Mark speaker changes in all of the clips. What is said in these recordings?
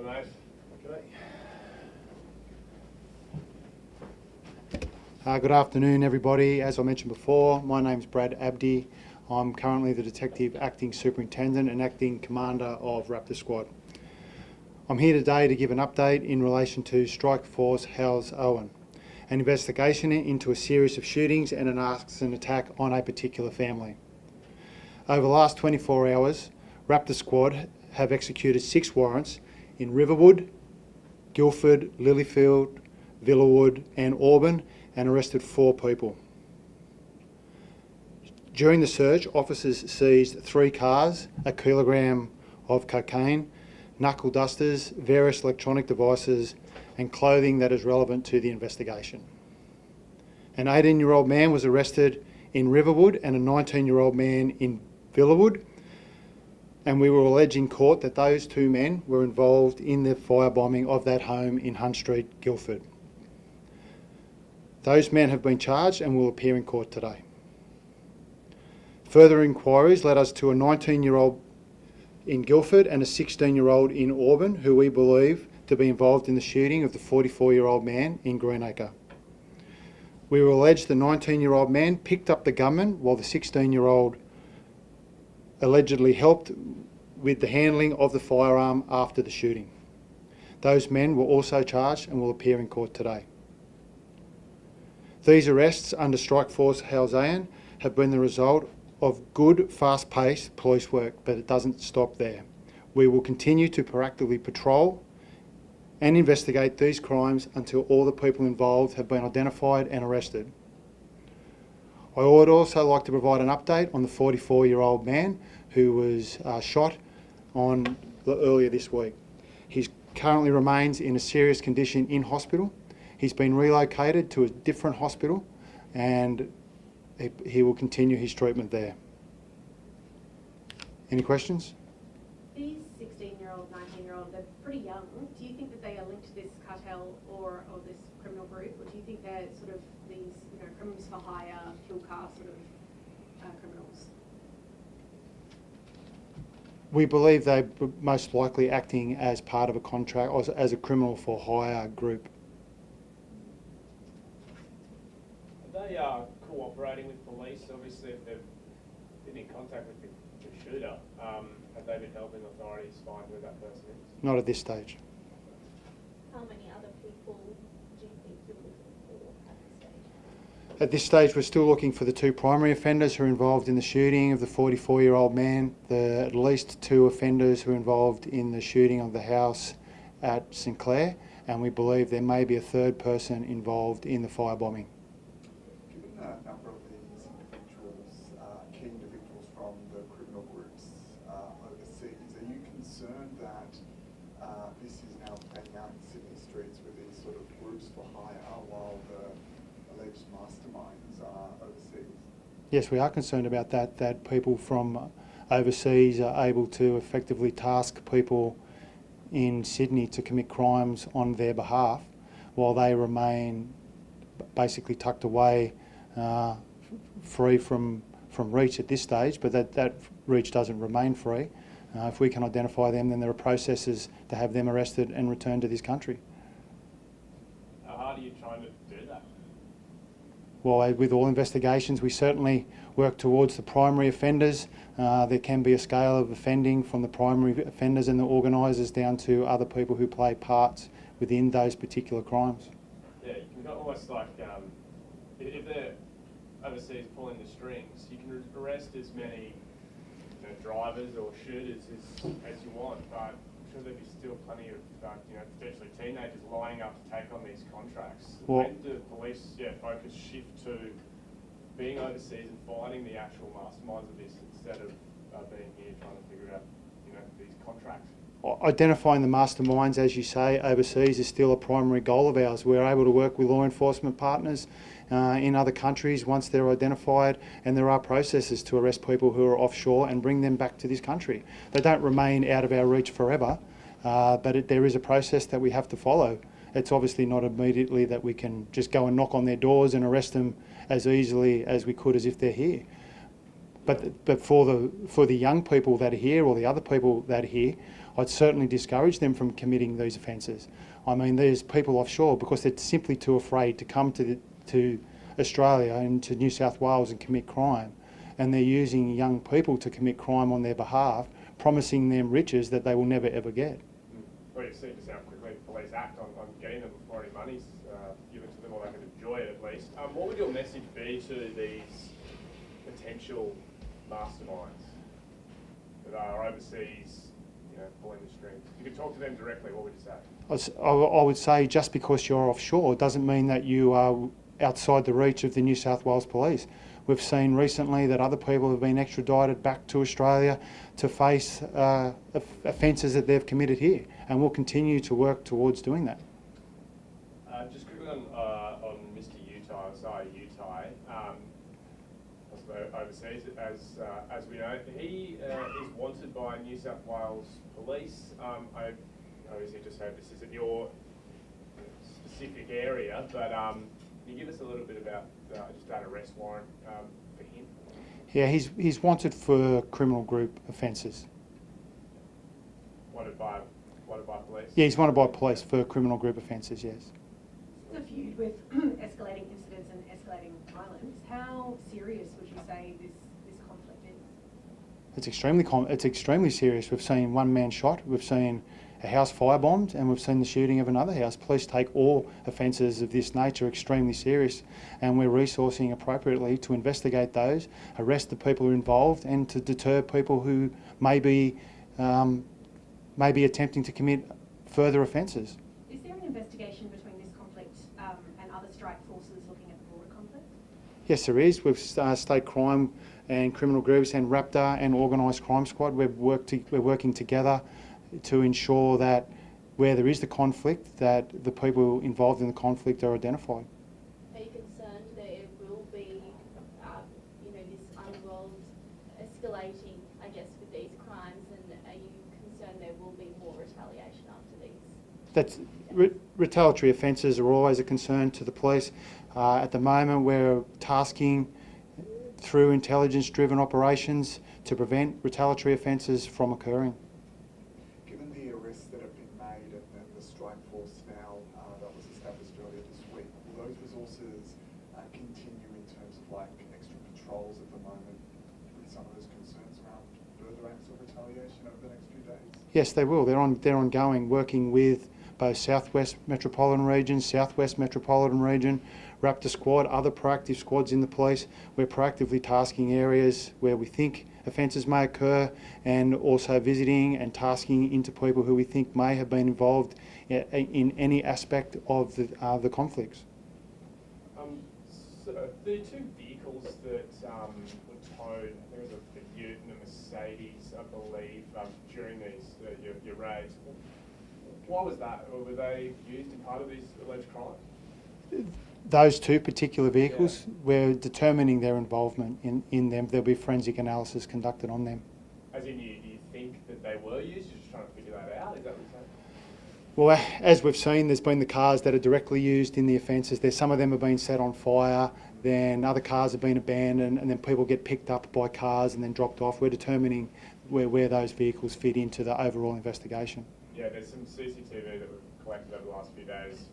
Speaker 1: Hi mate. G'day.
Speaker 2: Good afternoon everybody. As I mentioned before, my name's Brad Abdi. I'm currently the Detective Acting Superintendent and Acting Commander of Raptor Squad. I'm here today to give an update in relation to Strike Force Halesowen, an investigation into a series of shootings and an arson attack on a particular family. Over the last 24 hours, Raptor Squad have executed 6 warrants in Riverwood, Guildford, Lilyfield, Villawood and Auburn and arrested 4 people. During the search, officers seized 3 cars, a kilogram of cocaine, knuckle dusters, various electronic devices and clothing that is relevant to the investigation. An 18-year-old man was arrested in Riverwood and a 19-year-old man in Villawood, and we will allege in court that those 2 men were involved in the firebombing of that home in Hunt Street, Guildford. Those men have been charged and will appear in court today. Further inquiries led us to a 19-year-old in Guildford and a 16-year-old in Auburn who we believe to be involved in the shooting of the 44-year-old man in Greenacre. We will allege the 19-year-old man picked up the gunman while the 16-year-old allegedly helped with the handling of the firearm after the shooting. Those men were also charged and will appear in court today. These arrests under Strike Force Halesowen have been the result of good, fast-paced police work, but it doesn't stop there. We will continue to proactively patrol and investigate these crimes until all the people involved have been identified and arrested. I would also like to provide an update on the 44-year-old man who was shot earlier this week. He currently remains in a serious condition in hospital. He's been relocated to a different hospital and he will continue his treatment there. Any questions?
Speaker 3: These 16-year-old, 19-year-old, they're pretty young. Do you think that they are linked to this cartel or this criminal group, or do you think they're sort of these, criminals for hire, kill car sort of criminals?
Speaker 2: We believe they're most likely acting as part of a contract or as a criminal for hire group.
Speaker 1: Are they cooperating with police? Obviously, if they've been in contact with the shooter, have they been helping authorities find who that person is?
Speaker 2: Not at this stage.
Speaker 4: How many other people do you think you're looking for at this stage?
Speaker 2: At this stage, we're still looking for the 2 primary offenders who are involved in the shooting of the 44-year-old man, at least 2 offenders who are involved in the shooting of the house at St Clair, and we believe there may be a 3rd person involved in the firebombing.
Speaker 5: Given the number of these individuals, key individuals from the criminal groups overseas, are you concerned that this is now playing out in Sydney streets with these sort of groups for hire while the alleged masterminds are overseas?
Speaker 2: Yes, we are concerned about that people from overseas are able to effectively task people in Sydney to commit crimes on their behalf while they remain basically tucked away, free from reach at this stage, but that reach doesn't remain free. If we can identify them, then there are processes to have them arrested and returned to this country.
Speaker 1: How hard are you trying to do that?
Speaker 2: Well, with all investigations, we certainly work towards the primary offenders. There can be a scale of offending from the primary offenders and the organisers down to other people who play parts within those particular crimes.
Speaker 1: Yeah, you can go almost like, if they're overseas pulling the strings, you can arrest as many drivers or shooters as you want, but I'm sure there'd be still plenty of potentially teenagers lining up to take on these contracts.
Speaker 2: Well,
Speaker 1: when do police focus shift to being overseas and finding the actual masterminds of this instead of being here trying to figure out these contracts?
Speaker 2: Identifying the masterminds, as you say, overseas is still a primary goal of ours. We're able to work with law enforcement partners in other countries once they're identified, and there are processes to arrest people who are offshore and bring them back to this country. They don't remain out of our reach forever, but there is a process that we have to follow. It's obviously not immediately that we can just go and knock on their doors and arrest them as easily as we could as if they're here. But for the young people that are here or the other people that are here, I'd certainly discourage them from committing these offences. I mean, there's people offshore because they're simply too afraid to come to Australia and to New South Wales and commit crime, and they're using young people to commit crime on their behalf, promising them riches that they will never ever get.
Speaker 1: Well, you've seen just how quickly the police act on getting them before any money's given to them, or they can enjoy it at least. What would your message be to these potential masterminds that are overseas, pulling the strings? If you could talk to them directly, what would you say?
Speaker 2: I would say just because you're offshore doesn't mean that you are outside the reach of the New South Wales Police. We've seen recently that other people have been extradited back to Australia to face offences that they've committed here, and we'll continue to work towards doing that.
Speaker 1: Just quickly on Mr. Utai, overseas, as we know, he is wanted by New South Wales Police. I obviously just heard this isn't your specific area, but can you give us a little bit about just that arrest warrant for him?
Speaker 2: Yeah, he's wanted for criminal group offences.
Speaker 1: Wanted by police?
Speaker 2: Yeah, he's wanted by police for criminal group offences, yes.
Speaker 3: The feud with escalating incidents and escalating violence, how serious would you say this conflict is?
Speaker 2: It's extremely serious. We've seen one man shot, we've seen a house firebombed, and we've seen the shooting of another house. Police take all offences of this nature extremely serious, and we're resourcing appropriately to investigate those, arrest the people involved, and to deter people who may be attempting to commit further offences.
Speaker 3: Is there an investigation between this conflict and other strike forces looking at the broader conflict?
Speaker 2: Yes, there is. With state crime and criminal groups and Raptor and Organised Crime Squad, we're working together to ensure that where there is the conflict, that the people involved in the conflict are identified.
Speaker 4: Are you concerned there will be, this unrolled escalating, I guess, with these crimes, and are you concerned there will be more retaliation after these?
Speaker 2: Retaliatory offences are always a concern to the police. At the moment, we're tasking through intelligence-driven operations to prevent retaliatory offences from occurring.
Speaker 5: Given the arrests that have been made and the strike force now that was established earlier this week, will those resources continue in terms of extra patrols at the moment with some of those concerns around further acts of retaliation over the next few days?
Speaker 2: Yes, they will. They're ongoing, working with both Southwest Metropolitan Region, Southwest Metropolitan Region, Raptor Squad, other proactive squads in the police. We're proactively tasking areas where we think offences may occur, and also visiting and tasking into people who we think may have been involved in any aspect of the conflicts.
Speaker 1: So the two vehicles that were towed, there was a Ute and a Mercedes, I believe, during these your raids. Why was that? Or were they used in part of these alleged crimes?
Speaker 2: Those two particular vehicles, we're determining their involvement in them. There'll be forensic analysis conducted on them.
Speaker 1: As in, do you think that they were used? You're just trying to figure that out? Is that what you're saying?
Speaker 2: Well, as we've seen, there's been the cars that are directly used in the offences. Some of them have been set on fire, then other cars have been abandoned, and then people get picked up by cars and then dropped off. We're determining where those vehicles fit into the overall investigation.
Speaker 1: Yeah, there's some CCTV that we've collected over the last few days.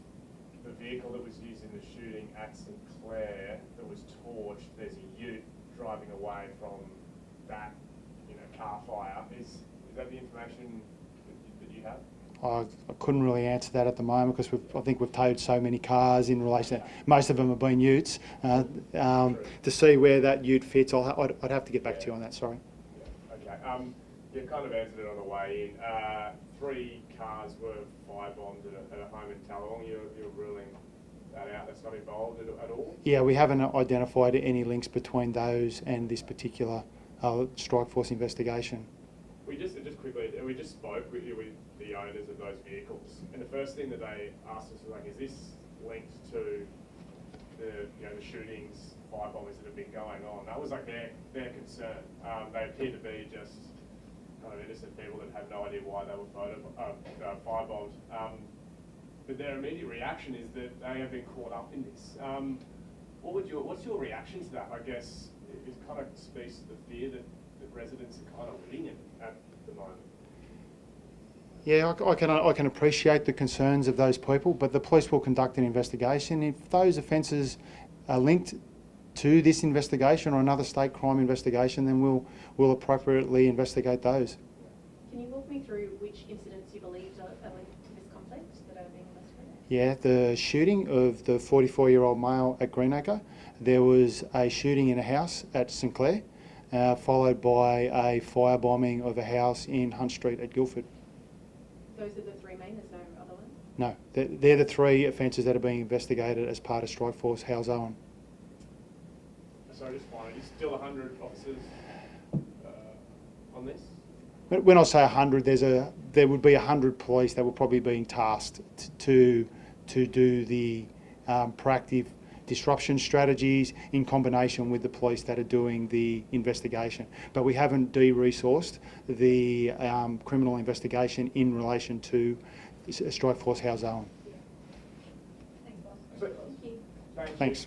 Speaker 1: The vehicle that was used in the shooting at St Clair that was torched, there's a ute driving away from that, car fire. Is that the information that you have?
Speaker 2: I couldn't really answer that at the moment because I think we've towed so many cars in relation. Most of them have been utes. To see where that ute fits, I'd have to get back to you on that. Sorry.
Speaker 1: Yeah. Okay. You kind of answered it on the way in. 3 cars were firebombed at a home in Tallawong. You're ruling that out. That's not involved at all?
Speaker 2: Yeah, we haven't identified any links between those and this particular Strike Force investigation.
Speaker 1: We just spoke with the owners of those vehicles, and the first thing that they asked us was is this linked to the shootings, firebombings that have been going on? That was their concern. They appear to be just kind of innocent people that had no idea why they were firebombed. But their immediate reaction is that they have been caught up in this. What's your reaction to that? I guess it kind of speaks to the fear that residents are kind of living in at the moment.
Speaker 2: Yeah, I can appreciate the concerns of those people, but the police will conduct an investigation. If those offences are linked to this investigation or another state crime investigation, then we'll appropriately investigate those.
Speaker 3: Can you walk me through which incidents you believe are linked to this conflict that are being investigated?
Speaker 2: Yeah, the shooting of the 44-year-old male at Greenacre. There was a shooting in a house at St Clair, followed by a firebombing of a house in Hunt Street at Guildford.
Speaker 3: Those are the three main, there's no other ones?
Speaker 2: No, they're the three offences that are being investigated as part of Strike Force Halesowen.
Speaker 1: Sorry, just one. Is still 100 officers on this?
Speaker 2: When I say 100, there would be 100 police that were probably being tasked to do the proactive disruption strategies in combination with the police that are doing the investigation. But we haven't de-resourced the criminal investigation in relation to Strike Force Halesowen.
Speaker 4: Thanks, boss.
Speaker 1: So-
Speaker 4: Thank you.
Speaker 1: Thank you.
Speaker 2: Thanks.